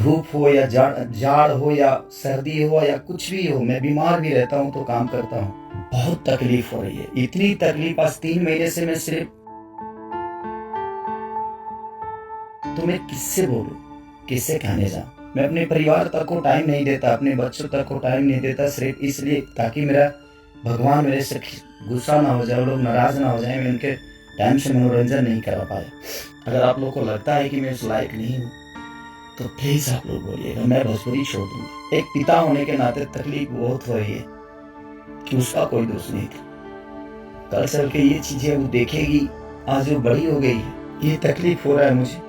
धूप हो या जाड़ हो या सर्दी हो या कुछ भी हो, मैं बीमार भी रहता हूँ तो काम करता हूँ। बहुत तकलीफ हो रही है, इतनी तकलीफ आज 3 महीने से मैं सिर्फ, तो मैं किससे बोलूं, किससे कहने जाऊं। मैं अपने परिवार तक को टाइम नहीं देता, अपने बच्चों तक को टाइम नहीं देता, सिर्फ इसलिए ताकि मेरा भगवान मेरे से गुस्सा ना हो जाए, लोग नाराज ना हो जाए, मैं उनके टाइम से मनोरंजन नहीं करा पाया। अगर आप लोग को लगता है कि मैं उस लायक नहीं हूँ तो प्लीज आप लोग बोलिएगा, मैं भोजपुरी छोड़ दूंगा। एक पिता होने के नाते तकलीफ बहुत हो रही है कि उसका कोई दोष नहीं था, कल चल के ये चीजें वो देखेगी, आज वो बड़ी हो गई है। ये तकलीफ हो रहा है मुझे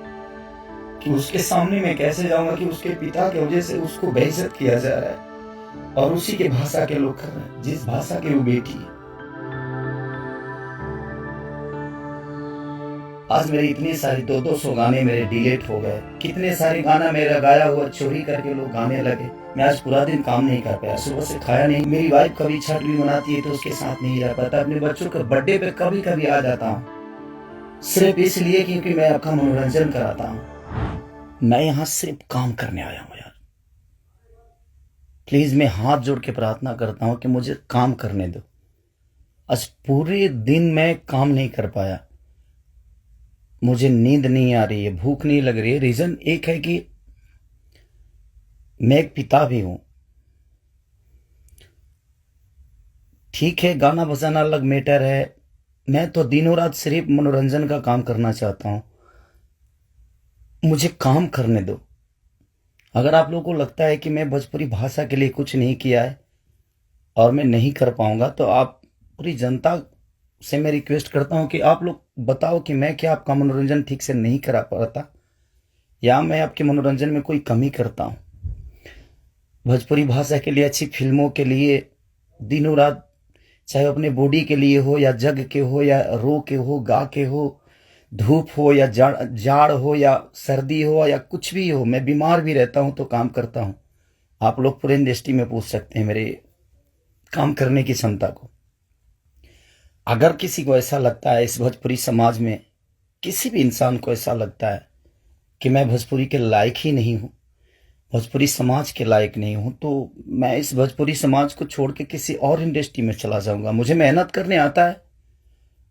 कि उसके सामने मैं कैसे जाऊंगा कि उसके पिता की वजह से उसको बेइज्जत किया जा रहा है और उसी के भाषा के लोग कर रहे हैं, जिस भाषा की वो बेटी है। आज मेरे इतने सारे 200 गाने मेरे डिलीट हो गए, कितने सारे गाना मेरा गाया हुआ चोरी करके लोग गाने लगे। मैं आज पूरा दिन काम नहीं कर पाया, सुबह से खाया नहीं। मेरी वाइफ कभी छठ भी मनाती है तो उसके साथ नहीं रह पाता। अपने बच्चों के बर्थडे पे कभी कभी आ जाता हूँ, सिर्फ इसलिए क्योंकि मैं आपका मनोरंजन कराता हूँ। मैं यहाँ सिर्फ काम करने आया हूँ यार, प्लीज मैं हाथ जोड़ के प्रार्थना करता हूँ कि मुझे काम करने दो। आज पूरे दिन मैं काम नहीं कर पाया, मुझे नींद नहीं आ रही है, भूख नहीं लग रही है। रीजन एक है कि मैं एक पिता भी हूं। ठीक है, गाना बजाना अलग मैटर है, मैं तो दिनों रात सिर्फ मनोरंजन का काम करना चाहता हूं, मुझे काम करने दो। अगर आप लोगों को लगता है कि मैं भोजपुरी भाषा के लिए कुछ नहीं किया है और मैं नहीं कर पाऊंगा, तो आप पूरी जनता से मैं रिक्वेस्ट करता हूं कि आप लोग बताओ कि मैं क्या आपका मनोरंजन ठीक से नहीं करा पाता या मैं आपके मनोरंजन में कोई कमी करता हूं। भोजपुरी भाषा के लिए, अच्छी फिल्मों के लिए दिनों रात, चाहे अपने बॉडी के लिए हो या जग के हो या रो के हो, गा के हो, धूप हो या जाड़ हो या सर्दी हो या कुछ भी हो, मैं बीमार भी रहता हूं तो काम करता हूं। आप लोग पूरे इंडस्ट्री में पूछ सकते हैं मेरे काम करने की क्षमता को। अगर किसी को ऐसा लगता है, इस भोजपुरी समाज में किसी भी इंसान को ऐसा लगता है कि मैं भोजपुरी के लायक ही नहीं हूं, भोजपुरी समाज के लायक नहीं हूं, तो मैं इस भोजपुरी समाज को छोड़ के किसी और इंडस्ट्री में चला जाऊंगा। मुझे मेहनत करने आता है,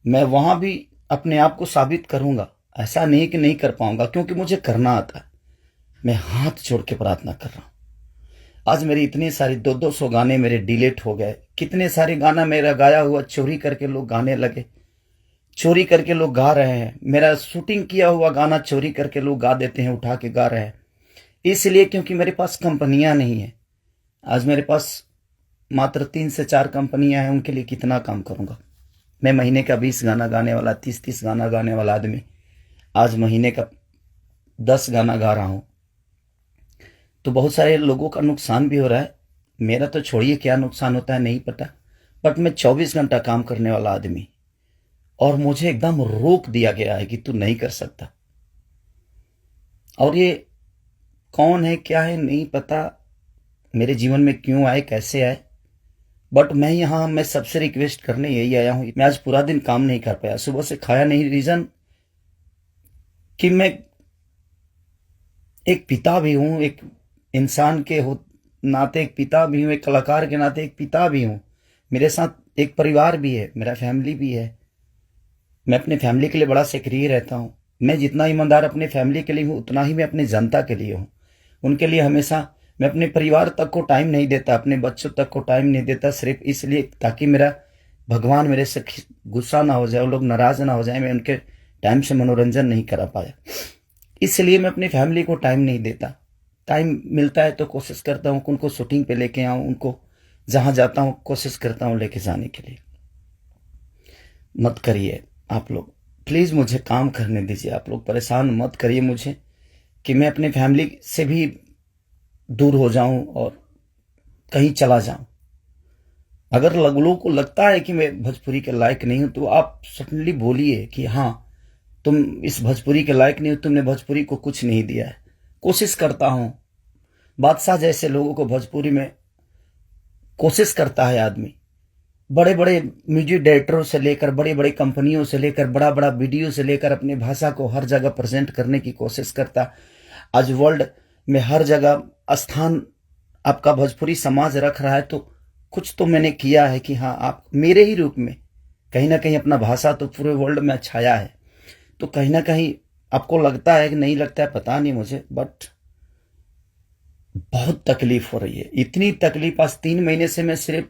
मैं वहां भी अपने आप को साबित करूंगा। ऐसा नहीं कि नहीं कर पाऊंगा, क्योंकि मुझे करना आता है। मैं हाथ जोड़ के प्रार्थना कर रहा हूं। आज मेरी इतनी सारी 200 गाने मेरे डिलीट हो गए, कितने सारे गाना मेरा गाया हुआ चोरी करके लोग गाने लगे, चोरी करके लोग गा रहे हैं। मेरा शूटिंग किया हुआ गाना चोरी करके लोग गा देते हैं, उठा के गा रहे हैं, इसलिए क्योंकि मेरे पास कंपनियां नहीं है। आज मेरे पास मात्र 3 से 4 कंपनियां हैं, उनके लिए कितना काम करूंगा मैं। महीने का 20 गाना गाने वाला, 30 गाना गाने वाला आदमी आज महीने का 10 गाना गा रहा हूं, तो बहुत सारे लोगों का नुकसान भी हो रहा है। मेरा तो छोड़िए क्या नुकसान होता है नहीं पता, बट मैं 24 घंटा काम करने वाला आदमी, और मुझे एकदम रोक दिया गया है कि तू नहीं कर सकता। और ये कौन है क्या है नहीं पता, मेरे जीवन में क्यों आए कैसे आए, बट मैं सबसे रिक्वेस्ट करने यही आया हूं। मैं आज पूरा दिन काम नहीं कर पाया, सुबह से खाया नहीं। रीजन कि मैं एक पिता भी हूं, एक इंसान के नाते एक पिता भी हूं, एक कलाकार के नाते एक पिता भी हूं। मेरे साथ एक परिवार भी है, मेरा फैमिली भी है। मैं अपने फैमिली के लिए बड़ा सक्रिय रहता हूं। मैं जितना ईमानदार अपने फैमिली के लिए हूं, उतना ही मैं अपनी जनता के लिए हूं। उनके लिए हमेशा मैं अपने परिवार तक को टाइम नहीं देता, अपने बच्चों तक को टाइम नहीं देता, सिर्फ इसलिए ताकि मेरा भगवान मेरे से गुस्सा ना हो जाए, वो लोग नाराज ना हो जाए, मैं उनके टाइम से मनोरंजन नहीं करा पाया। इसलिए मैं अपनी फैमिली को टाइम नहीं देता। टाइम मिलता है तो कोशिश करता हूँ उनको शूटिंग पे लेके आऊँ, उनको जहाँ जाता हूँ कोशिश करता हूँ लेके जाने के लिए। मत करिए आप लोग, प्लीज मुझे काम करने दीजिए। आप लोग परेशान मत करिए मुझे कि मैं अपने फैमिली से भी दूर हो जाऊं और कहीं चला जाऊं। अगर लोगों को लगता है कि मैं भोजपुरी के लायक नहीं हूं, तो आप सडनली बोलिए कि हाँ तुम इस भोजपुरी के लायक नहीं हो, तुमने भोजपुरी को कुछ नहीं दिया है। कोशिश करता हूं, बादशाह जैसे लोगों को भोजपुरी में कोशिश करता है आदमी। बड़े बड़े म्यूजिक डायरेक्टरों से लेकर, बड़े बड़े कंपनियों से लेकर, बड़ा बड़ा वीडियो से लेकर अपनी भाषा को हर जगह प्रेजेंट करने की कोशिश करता। आज वर्ल्ड मैं हर जगह स्थान आपका भोजपुरी समाज रख रहा है, तो कुछ तो मैंने किया है कि हाँ, आप मेरे ही रूप में कहीं ना कहीं अपना भाषा तो पूरे वर्ल्ड में छाया है। तो कहीं ना कहीं आपको लगता है कि नहीं लगता है, पता नहीं मुझे, बट बहुत तकलीफ हो रही है। इतनी तकलीफ, आज 3 महीने से मैं सिर्फ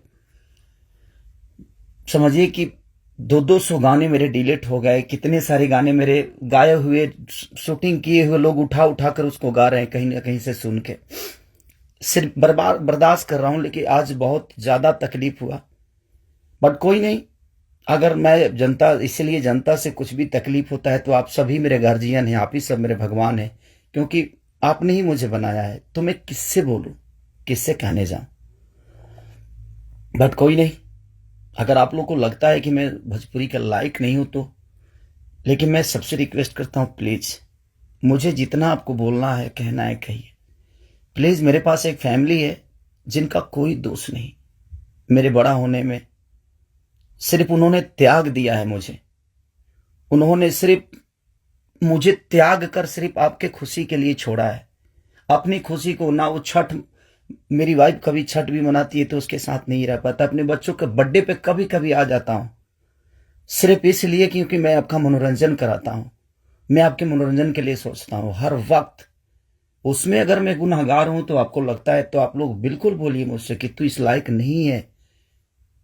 समझिए कि 200 गाने मेरे डिलीट हो गए। कितने सारे गाने मेरे गाए हुए, शूटिंग किए हुए लोग उठा उठा कर उसको गा रहे हैं कहीं ना कहीं से सुन के। सिर्फ बर्दाश्त कर रहा हूं, लेकिन आज बहुत ज्यादा तकलीफ हुआ। बट कोई नहीं, अगर मैं जनता, इसलिए जनता से कुछ भी तकलीफ होता है तो आप सभी मेरे गार्जियन हैं, आप ही सब मेरे भगवान हैं, क्योंकि आपने ही मुझे बनाया है। तो मैं किससे बोलूं, किससे कहने जाऊं। बट कोई नहीं, अगर आप लोग को लगता है कि मैं भोजपुरी का लायक नहीं हूं तो, लेकिन मैं सबसे रिक्वेस्ट करता हूं, प्लीज मुझे जितना आपको बोलना है, कहना है, कहिए प्लीज। मेरे पास एक फैमिली है जिनका कोई दोष नहीं मेरे बड़ा होने में। सिर्फ उन्होंने त्याग दिया है मुझे, उन्होंने सिर्फ मुझे त्याग कर सिर्फ आपके खुशी के लिए छोड़ा है। अपनी खुशी को ना, वो छठ, मेरी वाइफ कभी छठ भी मनाती है तो उसके साथ नहीं रह पाता। अपने बच्चों के बर्थडे पे कभी कभी आ जाता हूं, सिर्फ इसलिए क्योंकि मैं आपका मनोरंजन कराता हूं। मैं आपके मनोरंजन के लिए सोचता हूं हर वक्त। उसमें अगर मैं गुनहगार हूं तो आपको लगता है तो आप लोग बिल्कुल बोलिए मुझसे कि तू इस लायक नहीं है।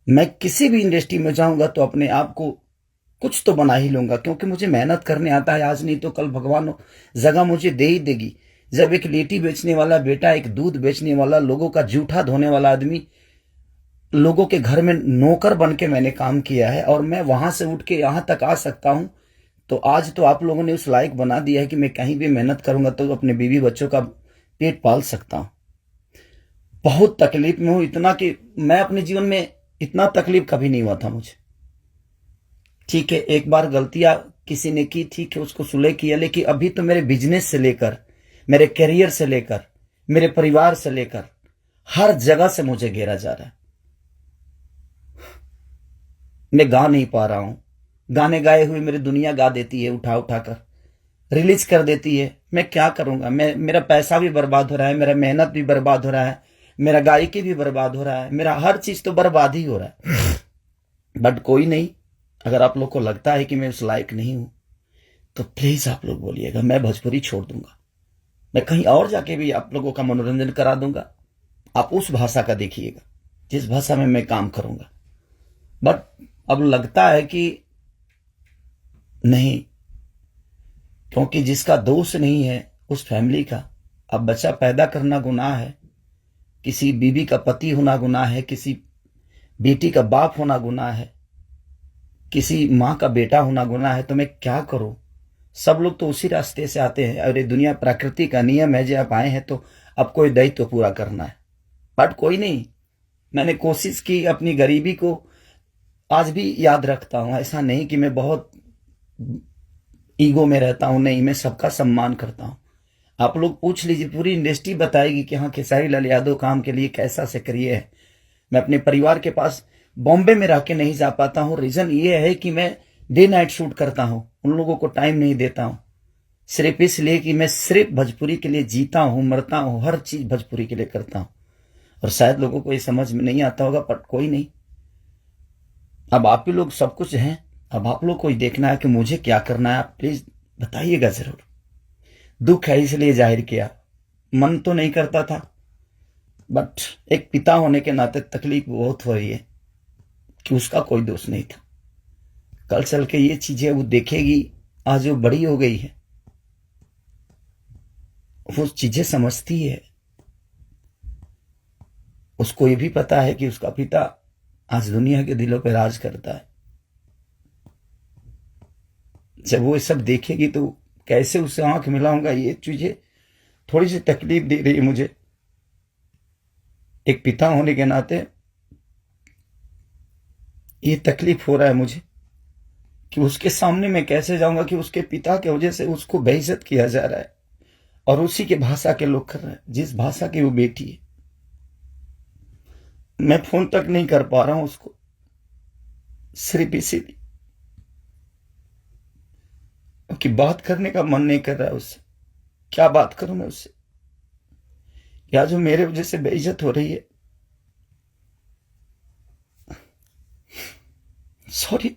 मैं किसी भी इंडस्ट्री में जाऊंगा तो अपने आप को कुछ तो बना ही लूंगा, क्योंकि मुझे मेहनत करने आता है। आज नहीं तो कल भगवान जगह मुझे दे ही देगी। जब एक लेटी बेचने वाला बेटा, एक दूध बेचने वाला, लोगों का जूठा धोने वाला आदमी, लोगों के घर में नौकर बन के मैंने काम किया है, और मैं वहां से उठ के यहां तक आ सकता हूं, तो आज तो आप लोगों ने उस लायक बना दिया है कि मैं कहीं भी मेहनत करूंगा तो अपने बीवी बच्चों का पेट पाल सकता हूं। बहुत तकलीफ में हूं, इतना कि मैं अपने जीवन में इतना तकलीफ कभी नहीं हुआ था मुझे। ठीक है, एक बार गलतियां किसी ने की, ठीक है, उसको सुलह किया, लेकिन अभी तो मेरे बिजनेस से लेकर, मेरे करियर से लेकर, मेरे परिवार से लेकर हर जगह से मुझे घेरा जा रहा है। मैं गा नहीं पा रहा हूं। गाने गाए हुए मेरी दुनिया गा देती है, उठा उठा कर रिलीज कर देती है। मैं क्या करूंगा, मेरा पैसा भी बर्बाद हो रहा है, मेरा मेहनत भी बर्बाद हो रहा है, मेरा गायकी भी बर्बाद हो रहा है, मेरा हर चीज तो बर्बाद ही हो रहा है। बट कोई नहीं, अगर आप लोग को लगता है कि मैं उस लायक नहीं हूं तो प्लीज आप लोग बोलिएगा, मैं भोजपुरी छोड़ दूंगा। मैं कहीं और जाके भी आप लोगों का मनोरंजन करा दूंगा। आप उस भाषा का देखिएगा जिस भाषा में मैं काम करूंगा। बट अब लगता है कि नहीं, क्योंकि जिसका दोष नहीं है उस फैमिली का, अब बच्चा पैदा करना गुनाह है, किसी बीवी का पति होना गुनाह है, किसी बेटी का बाप होना गुनाह है, किसी माँ का बेटा होना गुनाह है। तो मैं क्या करूं। सब लोग तो उसी रास्ते से आते हैं, और ये दुनिया प्रकृति का नियम है, जब आप आए हैं तो अब कोई दायित्व तो पूरा करना है। बट कोई नहीं, मैंने कोशिश की, अपनी गरीबी को आज भी याद रखता हूं। ऐसा नहीं कि मैं बहुत ईगो में रहता हूं, नहीं, मैं सबका सम्मान करता हूं। आप लोग पूछ लीजिए, पूरी इंडस्ट्री बताएगी कि हाँ, खेसारी लाल यादव काम के लिए कैसा से करिए है। मैं अपने परिवार के पास बॉम्बे में रह के नहीं जा पाता हूं। रीजन ये है कि मैं डे नाइट शूट करता हूं, उन लोगों को टाइम नहीं देता हूं, सिर्फ इसलिए कि मैं सिर्फ भोजपुरी के लिए जीता हूं, मरता हूं, हर चीज भोजपुरी के लिए करता हूं। और शायद लोगों को ये समझ में नहीं आता होगा, पर कोई नहीं, अब आप ही लोग सब कुछ हैं। अब आप लोग को ही देखना है कि मुझे क्या करना है। आप प्लीज बताइएगा जरूर। दुख है इसलिए जाहिर किया, मन तो नहीं करता था, बट एक पिता होने के नाते तकलीफ बहुत हो रही है कि उसका कोई दोष नहीं था। कल चल के ये चीजें वो देखेगी, आज वो बड़ी हो गई है, वो चीजें समझती है। उसको ये भी पता है कि उसका पिता आज दुनिया के दिलों पर राज करता है। जब वो सब देखेगी तो कैसे उससे आंख मिलाऊंगा, ये चीजें थोड़ी सी तकलीफ दे रही है मुझे। एक पिता होने के नाते ये तकलीफ हो रहा है मुझे कि उसके सामने मैं कैसे जाऊंगा कि उसके पिता की वजह से उसको बेइज्जत किया जा रहा है, और उसी के भाषा के लोग कर रहे हैं, जिस भाषा की वो बेटी है। मैं फोन तक नहीं कर पा रहा हूं उसको, सिर्फ इसीलिए कि बात करने का मन नहीं कर रहा है उससे। क्या बात करूं मैं उससे। या जो मेरे वजह से बेइज्जत हो रही है, सॉरी।